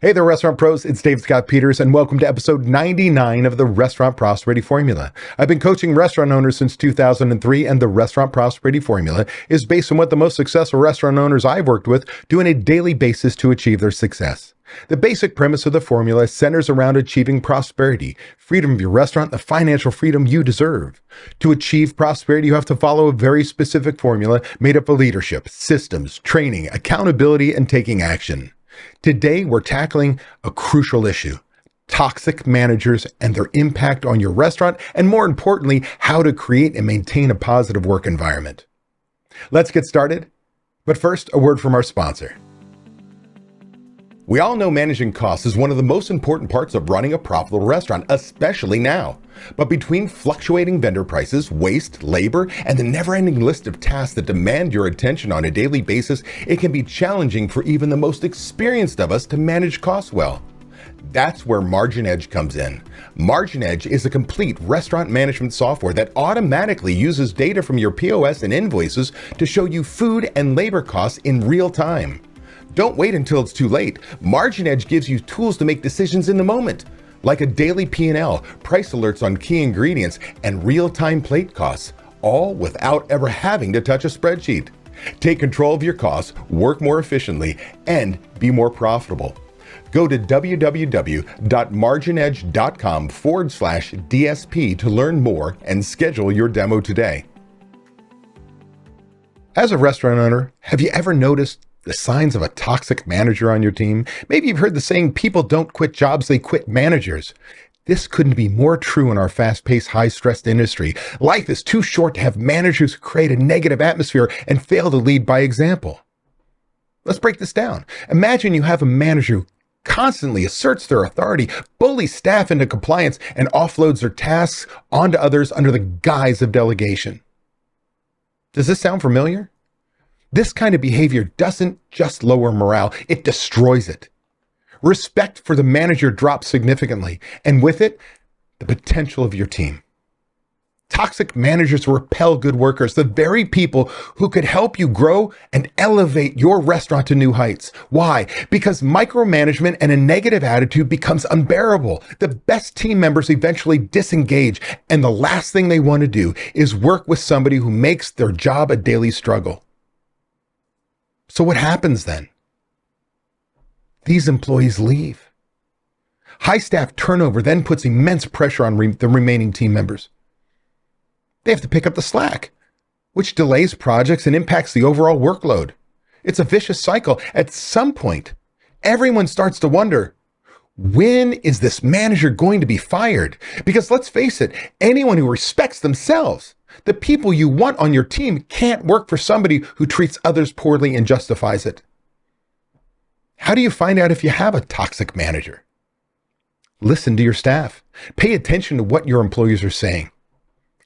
Hey there, restaurant pros. It's Dave Scott Peters, and welcome to episode 99 of the Restaurant Prosperity Formula. I've been coaching restaurant owners since 2003, and the Restaurant Prosperity Formula is based on what the most successful restaurant owners I've worked with do on a daily basis to achieve their success. The basic premise of the formula centers around achieving prosperity, freedom of your restaurant, the financial freedom you deserve. To achieve prosperity, you have to follow a very specific formula made up of leadership, systems, training, accountability, and taking action. Today, we're tackling a crucial issue: toxic managers and their impact on your restaurant, and more importantly, how to create and maintain a positive work environment. Let's get started. But first, a word from our sponsor. We all know managing costs is one of the most important parts of running a profitable restaurant, especially now. But between fluctuating vendor prices, waste, labor, and the never-ending list of tasks that demand your attention on a daily basis, it can be challenging for even the most experienced of us to manage costs well. That's where Margin Edge comes in. Margin Edge is a complete restaurant management software that automatically uses data from your POS and invoices to show you food and labor costs in real time. Don't wait until it's too late. Margin Edge gives you tools to make decisions in the moment, like a daily P&L, price alerts on key ingredients, and real-time plate costs, all without ever having to touch a spreadsheet. Take control of your costs, work more efficiently, and be more profitable. Go to www.marginedge.com/DSP to learn more and schedule your demo today. As a restaurant owner, have you ever noticed the signs of a toxic manager on your team? Maybe you've heard the saying, people don't quit jobs, they quit managers. This couldn't be more true in our fast-paced, high-stressed industry. Life is too short to have managers who create a negative atmosphere and fail to lead by example. Let's break this down. Imagine you have a manager who constantly asserts their authority, bullies staff into compliance, and offloads their tasks onto others under the guise of delegation. Does this sound familiar? This kind of behavior doesn't just lower morale, it destroys it. Respect for the manager drops significantly, and with it, the potential of your team. Toxic managers repel good workers, the very people who could help you grow and elevate your restaurant to new heights. Why? Because micromanagement and a negative attitude becomes unbearable. The best team members eventually disengage, and the last thing they want to do is work with somebody who makes their job a daily struggle. So what happens then? These employees leave. High staff turnover then puts immense pressure on the remaining team members. They have to pick up the slack, which delays projects and impacts the overall workload. It's a vicious cycle. At some point, everyone starts to wonder, when is this manager going to be fired? Because let's face it, anyone who respects themselves, the people you want on your team, can't work for somebody who treats others poorly and justifies it. How do you find out if you have a toxic manager? Listen to your staff. Pay attention to what your employees are saying.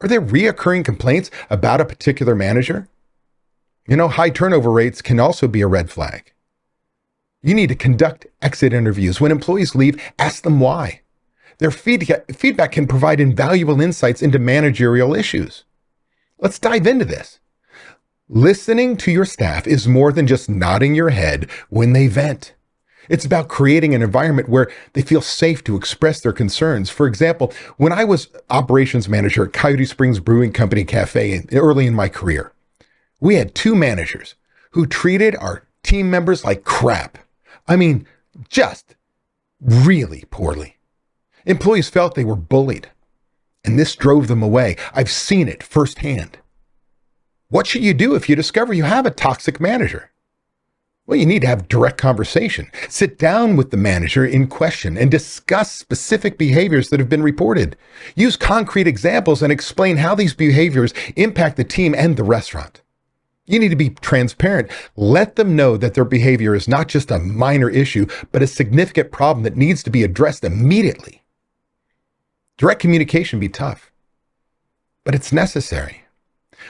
Are there reoccurring complaints about a particular manager? High turnover rates can also be a red flag. You need to conduct exit interviews. When employees leave, ask them why. Their feedback can provide invaluable insights into managerial issues. Let's dive into this. Listening to your staff is more than just nodding your head when they vent. It's about creating an environment where they feel safe to express their concerns. For example, when I was operations manager at Coyote Springs Brewing Company Cafe early in my career, we had two managers who treated our team members like crap. I mean, just really poorly. Employees felt they were bullied, and this drove them away. I've seen it firsthand. What should you do if you discover you have a toxic manager? Well, you need to have direct conversation. Sit down with the manager in question and discuss specific behaviors that have been reported. Use concrete examples and explain how these behaviors impact the team and the restaurant. You need to be transparent. Let them know that their behavior is not just a minor issue, but a significant problem that needs to be addressed immediately. Direct communication can be tough, but it's necessary.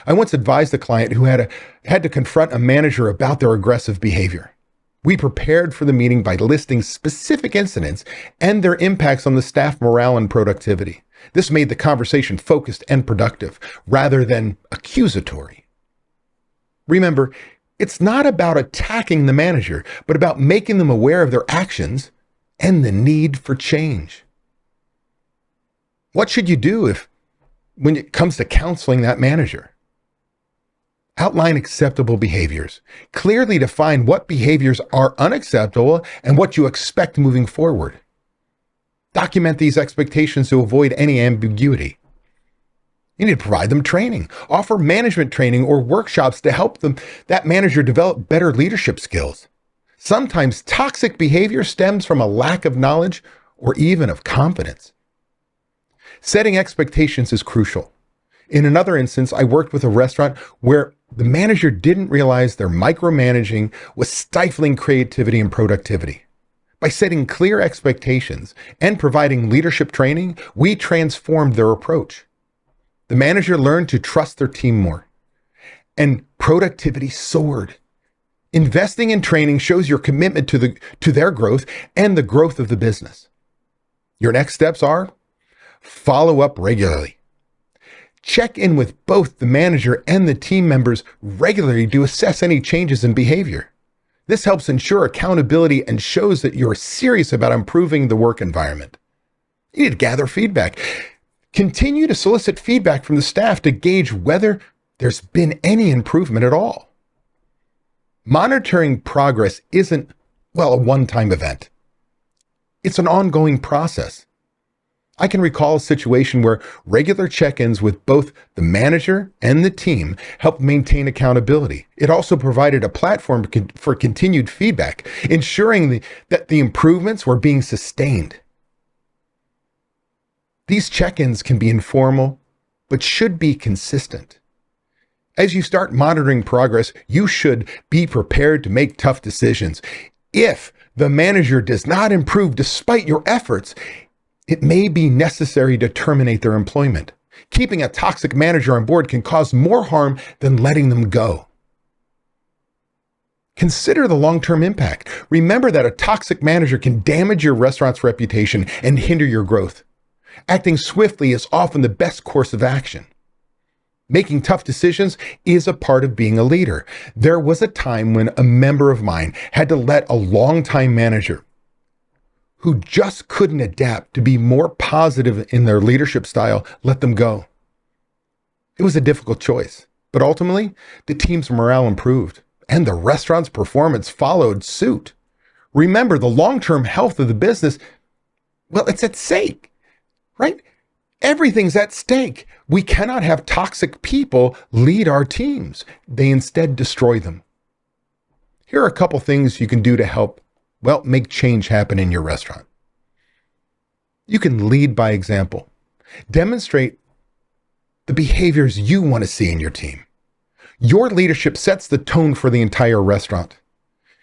I once advised a client who had to confront a manager about their aggressive behavior. We prepared for the meeting by listing specific incidents and their impacts on the staff morale and productivity. This made the conversation focused and productive rather than accusatory. Remember, it's not about attacking the manager, but about making them aware of their actions and the need for change. What should you do when it comes to counseling that manager? Outline acceptable behaviors. Clearly define what behaviors are unacceptable and what you expect moving forward. Document these expectations to avoid any ambiguity. You need to provide them training. Offer management training or workshops to help that manager develop better leadership skills. Sometimes toxic behavior stems from a lack of knowledge or even of confidence. Setting expectations is crucial. In another instance, I worked with a restaurant where the manager didn't realize their micromanaging was stifling creativity and productivity. By setting clear expectations and providing leadership training, we transformed their approach. The manager learned to trust their team more, and productivity soared. Investing in training shows your commitment to their growth and the growth of the business. Your next steps are follow up regularly. Check in with both the manager and the team members regularly to assess any changes in behavior. This helps ensure accountability and shows that you're serious about improving the work environment. You need to gather feedback. Continue to solicit feedback from the staff to gauge whether there's been any improvement at all. Monitoring progress isn't, a one-time event. It's an ongoing process. I can recall a situation where regular check-ins with both the manager and the team helped maintain accountability. It also provided a platform for continued feedback, ensuring that the improvements were being sustained. These check-ins can be informal, but should be consistent. As you start monitoring progress, you should be prepared to make tough decisions. If the manager does not improve despite your efforts, it may be necessary to terminate their employment. Keeping a toxic manager on board can cause more harm than letting them go. Consider the long-term impact. Remember that a toxic manager can damage your restaurant's reputation and hinder your growth. Acting swiftly is often the best course of action. Making tough decisions is a part of being a leader. There was a time when a member of mine had to let a longtime manager who just couldn't adapt to be more positive in their leadership style, let them go. It was a difficult choice, but ultimately, the team's morale improved and the restaurant's performance followed suit. Remember, the long-term health of the business, it's at stake, right? Everything's at stake. We cannot have toxic people lead our teams. They instead destroy them. Here are a couple things you can do to help make change happen in your restaurant. You can lead by example. Demonstrate the behaviors you want to see in your team. Your leadership sets the tone for the entire restaurant.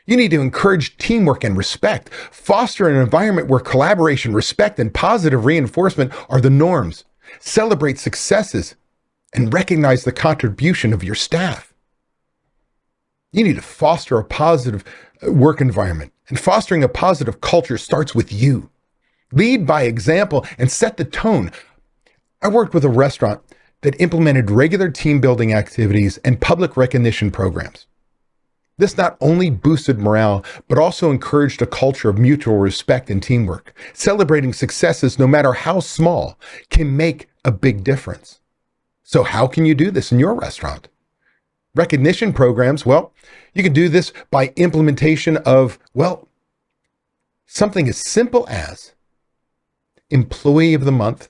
You need to encourage teamwork and respect. Foster an environment where collaboration, respect, and positive reinforcement are the norms. Celebrate successes and recognize the contribution of your staff. You need to foster a positive work environment. And fostering a positive culture starts with you. Lead by example and set the tone. I worked with a restaurant that implemented regular team building activities and public recognition programs. This not only boosted morale, but also encouraged a culture of mutual respect and teamwork. Celebrating successes, no matter how small, can make a big difference. So how can you do this in your restaurant? Recognition programs, you can do this by implementation of, something as simple as Employee of the Month.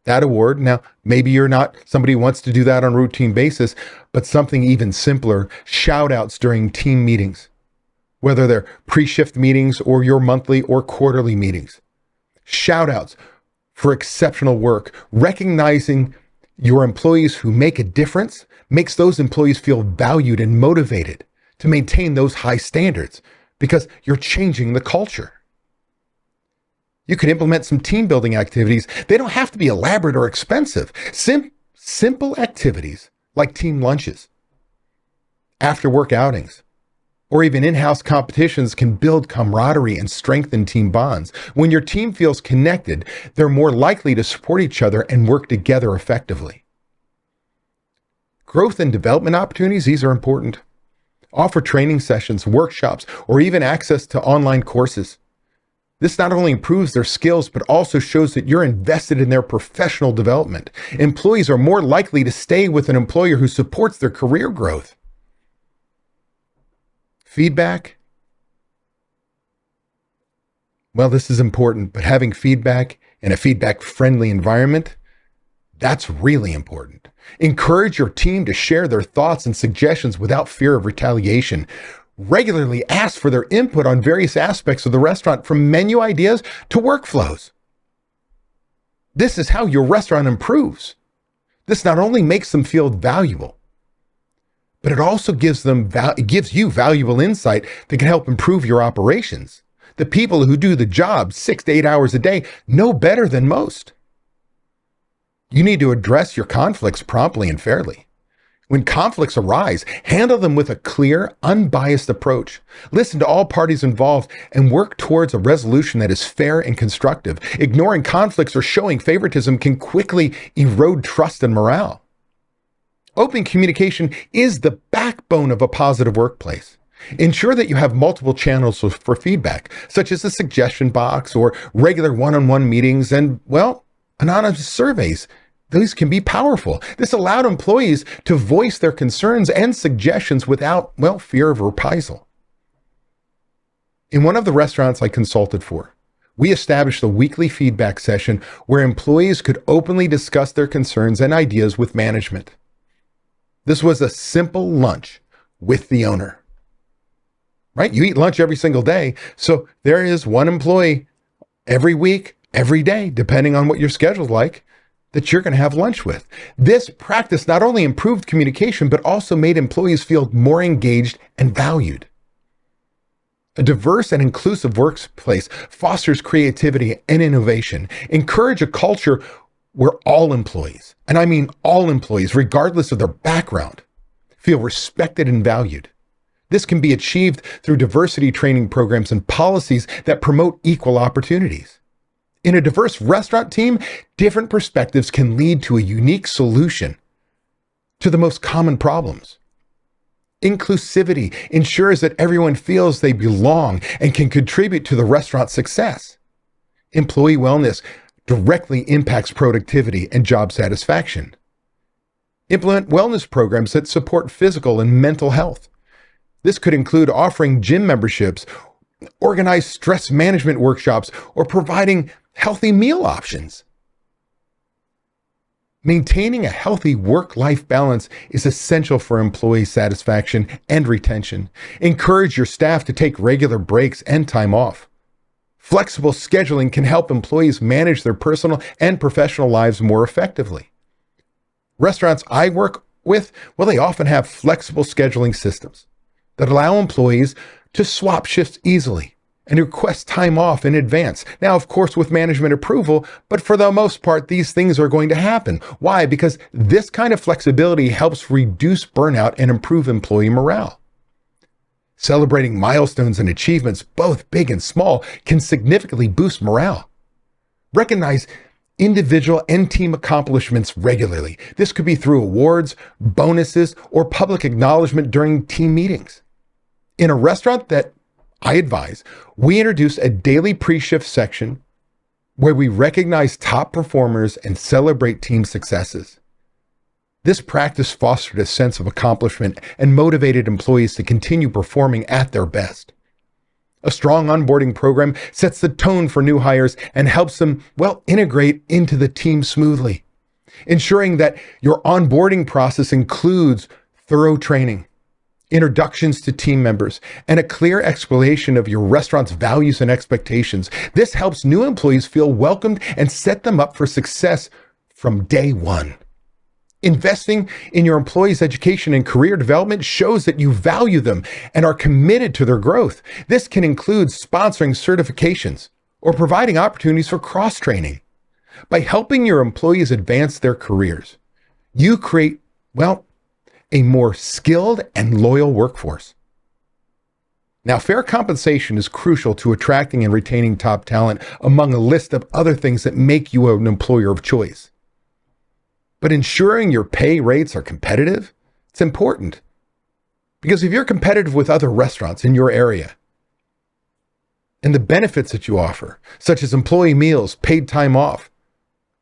That award, now maybe you're not somebody who wants to do that on a routine basis, but something even simpler, shout outs during team meetings, whether they're pre-shift meetings or your monthly or quarterly meetings. Shout outs for exceptional work, recognizing your employees who make a difference makes those employees feel valued and motivated to maintain those high standards because you're changing the culture. You can implement some team building activities. They don't have to be elaborate or expensive. Simple activities like team lunches, after work outings, or even in-house competitions can build camaraderie and strengthen team bonds. When your team feels connected, they're more likely to support each other and work together effectively. Growth and development opportunities, these are important. Offer training sessions, workshops, or even access to online courses. This not only improves their skills, but also shows that you're invested in their professional development. Employees are more likely to stay with an employer who supports their career growth. Feedback. Well, this is important, but having feedback in a feedback-friendly environment, that's really important. Encourage your team to share their thoughts and suggestions without fear of retaliation. Regularly ask for their input on various aspects of the restaurant, from menu ideas to workflows. This is how your restaurant improves. This not only makes them feel valuable, but it also gives you valuable insight that can help improve your operations. The people who do the job 6 to 8 hours a day know better than most. You need to address your conflicts promptly and fairly. When conflicts arise, handle them with a clear, unbiased approach. Listen to all parties involved and work towards a resolution that is fair and constructive. Ignoring conflicts or showing favoritism can quickly erode trust and morale. Open communication is the backbone of a positive workplace. Ensure that you have multiple channels for feedback, such as a suggestion box or regular one-on-one meetings and, anonymous surveys. These can be powerful. This allowed employees to voice their concerns and suggestions without, fear of reprisal. In one of the restaurants I consulted for, we established a weekly feedback session where employees could openly discuss their concerns and ideas with management. This was a simple lunch with the owner. Right? You eat lunch every single day. So there is one employee every week, every day, depending on what your schedule's like, that you're going to have lunch with. This practice not only improved communication, but also made employees feel more engaged and valued. A diverse and inclusive workplace fosters creativity and innovation. Encourage a culture where all employees, and I mean all employees, regardless of their background, feel respected and valued. This can be achieved through diversity training programs and policies that promote equal opportunities. In a diverse restaurant team, different perspectives can lead to a unique solution to the most common problems. Inclusivity ensures that everyone feels they belong and can contribute to the restaurant's success. Employee wellness directly impacts productivity and job satisfaction. Implement wellness programs that support physical and mental health. This could include offering gym memberships, organize stress management workshops, or providing healthy meal options. Maintaining a healthy work-life balance is essential for employee satisfaction and retention. Encourage your staff to take regular breaks and time off. Flexible scheduling can help employees manage their personal and professional lives more effectively. Restaurants I work with, they often have flexible scheduling systems that allow employees to swap shifts easily and request time off in advance. Now, of course, with management approval, but for the most part, these things are going to happen. Why? Because this kind of flexibility helps reduce burnout and improve employee morale. Celebrating milestones and achievements, both big and small, can significantly boost morale. Recognize individual and team accomplishments regularly. This could be through awards, bonuses, or public acknowledgement during team meetings. In a restaurant that I advise, we introduce a daily pre-shift section where we recognize top performers and celebrate team successes. This practice fostered a sense of accomplishment and motivated employees to continue performing at their best. A strong onboarding program sets the tone for new hires and helps them, integrate into the team smoothly. Ensuring that your onboarding process includes thorough training, introductions to team members, and a clear explanation of your restaurant's values and expectations. This helps new employees feel welcomed and set them up for success from day one. Investing in your employees' education and career development shows that you value them and are committed to their growth. This can include sponsoring certifications or providing opportunities for cross-training. By helping your employees advance their careers, you create, a more skilled and loyal workforce. Now, fair compensation is crucial to attracting and retaining top talent among a list of other things that make you an employer of choice. But ensuring your pay rates are competitive, it's important. Because if you're competitive with other restaurants in your area, and the benefits that you offer, such as employee meals, paid time off,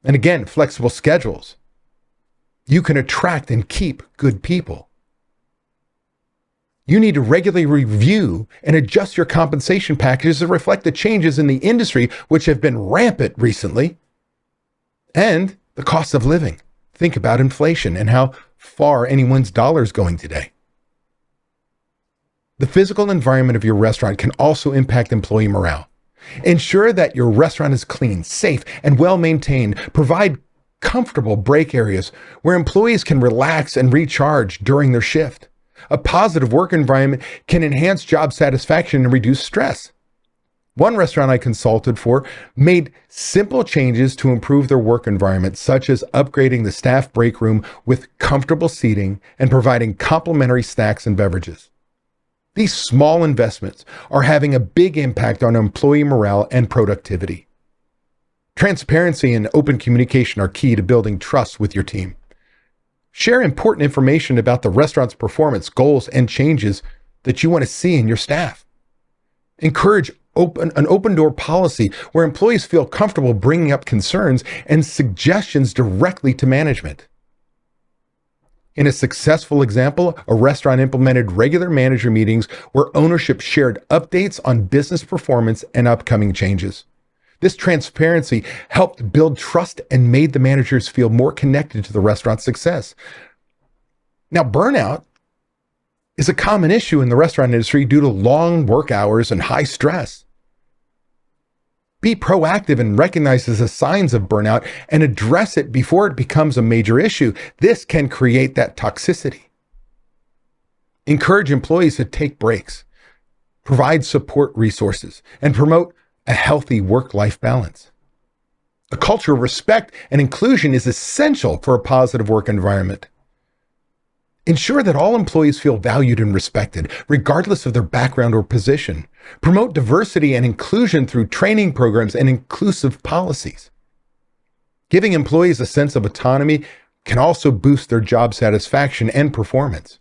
and again, flexible schedules, you can attract and keep good people. You need to regularly review and adjust your compensation packages to reflect the changes in the industry, which have been rampant recently, and the cost of living. Think about inflation and how far anyone's dollar is going today. The physical environment of your restaurant can also impact employee morale. Ensure that your restaurant is clean, safe, and well maintained. Provide comfortable break areas where employees can relax and recharge during their shift. A positive work environment can enhance job satisfaction and reduce stress. One restaurant I consulted for made simple changes to improve their work environment, such as upgrading the staff break room with comfortable seating and providing complimentary snacks and beverages. These small investments are having a big impact on employee morale and productivity. Transparency and open communication are key to building trust with your team. Share important information about the restaurant's performance, goals, and changes that you want to see in your staff. Encourage an open door policy where employees feel comfortable bringing up concerns and suggestions directly to management. In a successful example, a restaurant implemented regular manager meetings where ownership shared updates on business performance and upcoming changes. This transparency helped build trust and made the managers feel more connected to the restaurant's success. Now, burnout is a common issue in the restaurant industry due to long work hours and high stress. Be proactive and recognize the signs of burnout and address it before it becomes a major issue. This can create that toxicity. Encourage employees to take breaks, provide support resources, and promote a healthy work-life balance. A culture of respect and inclusion is essential for a positive work environment. Ensure that all employees feel valued and respected, regardless of their background or position. Promote diversity and inclusion through training programs and inclusive policies. Giving employees a sense of autonomy can also boost their job satisfaction and performance.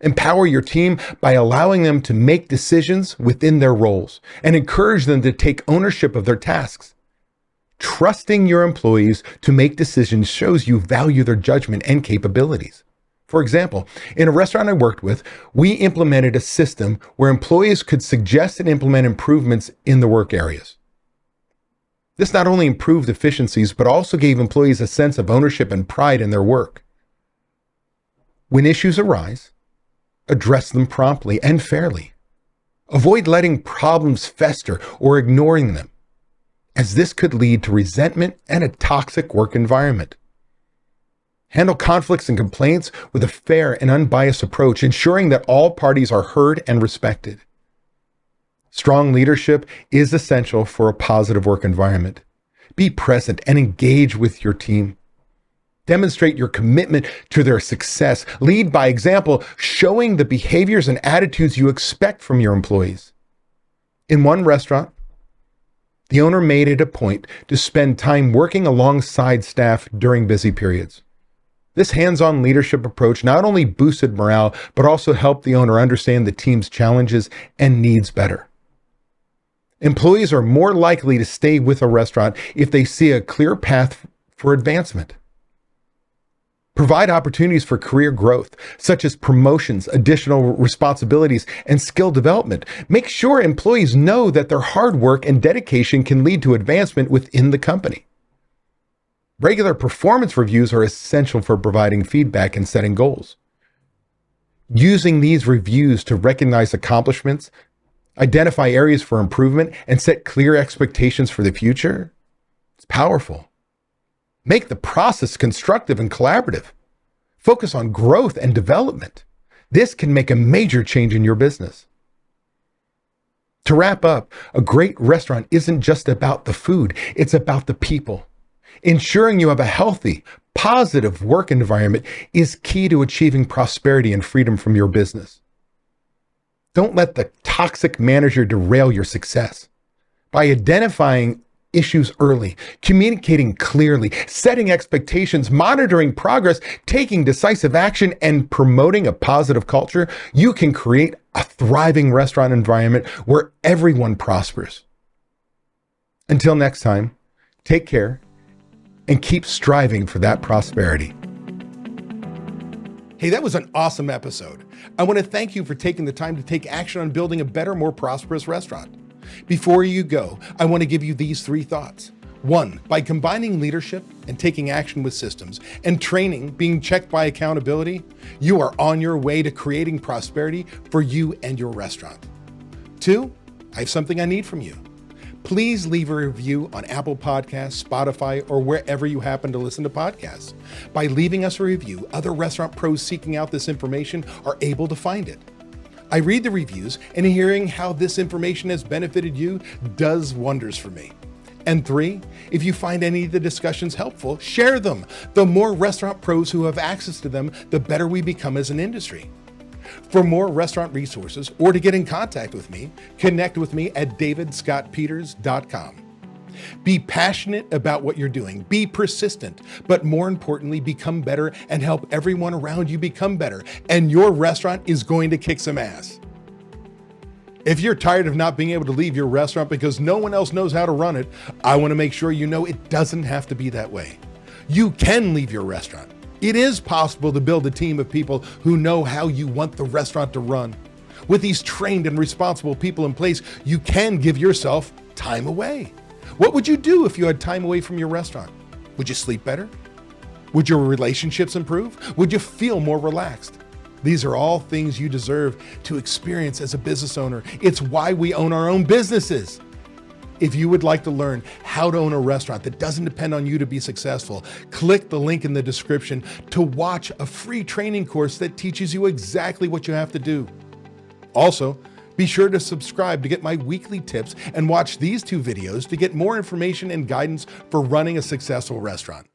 Empower your team by allowing them to make decisions within their roles and encourage them to take ownership of their tasks. Trusting your employees to make decisions shows you value their judgment and capabilities. For example, in a restaurant I worked with, we implemented a system where employees could suggest and implement improvements in the work areas. This not only improved efficiencies, but also gave employees a sense of ownership and pride in their work. When issues arise, address them promptly and fairly. Avoid letting problems fester or ignoring them, as this could lead to resentment and a toxic work environment. Handle conflicts and complaints with a fair and unbiased approach, ensuring that all parties are heard and respected. Strong leadership is essential for a positive work environment. Be present and engage with your team. Demonstrate your commitment to their success. Lead by example, showing the behaviors and attitudes you expect from your employees. In one restaurant, the owner made it a point to spend time working alongside staff during busy periods. This hands-on leadership approach not only boosted morale, but also helped the owner understand the team's challenges and needs better. Employees are more likely to stay with a restaurant if they see a clear path for advancement. Provide opportunities for career growth, such as promotions, additional responsibilities, and skill development. Make sure employees know that their hard work and dedication can lead to advancement within the company. Regular performance reviews are essential for providing feedback and setting goals. Using these reviews to recognize accomplishments, identify areas for improvement, and set clear expectations for the future, it's powerful. Make the process constructive and collaborative. Focus on growth and development. This can make a major change in your business. To wrap up, a great restaurant isn't just about the food, it's about the people. Ensuring you have a healthy, positive work environment is key to achieving prosperity and freedom from your business. Don't let the toxic manager derail your success. By identifying issues early, communicating clearly, setting expectations, monitoring progress, taking decisive action, and promoting a positive culture, you can create a thriving restaurant environment where everyone prospers. Until next time, take care and keep striving for that prosperity. Hey, that was an awesome episode. I want to thank you for taking the time to take action on building a better, more prosperous restaurant. Before you go, I want to give you these 3 thoughts. 1, by combining leadership and taking action with systems and training being checked by accountability, you are on your way to creating prosperity for you and your restaurant. 2, I have something I need from you. Please leave a review on Apple Podcasts, Spotify, or wherever you happen to listen to podcasts. By leaving us a review, other restaurant pros seeking out this information are able to find it. I read the reviews, and hearing how this information has benefited you does wonders for me. And 3, if you find any of the discussions helpful, share them. The more restaurant pros who have access to them, the better we become as an industry. For more restaurant resources or to get in contact with me, connect with me at davidscottpeters.com. Be passionate about what you're doing, be persistent, but more importantly, become better and help everyone around you become better, and your restaurant is going to kick some ass. If you're tired of not being able to leave your restaurant because no one else knows how to run it, I want to make sure you know it doesn't have to be that way. You can leave your restaurant. It is possible to build a team of people who know how you want the restaurant to run. With these trained and responsible people in place, you can give yourself time away. What would you do if you had time away from your restaurant? Would you sleep better? Would your relationships improve? Would you feel more relaxed? These are all things you deserve to experience as a business owner. It's why we own our own businesses. If you would like to learn how to own a restaurant that doesn't depend on you to be successful, click the link in the description to watch a free training course that teaches you exactly what you have to do. Also, be sure to subscribe to get my weekly tips and watch these 2 videos to get more information and guidance for running a successful restaurant.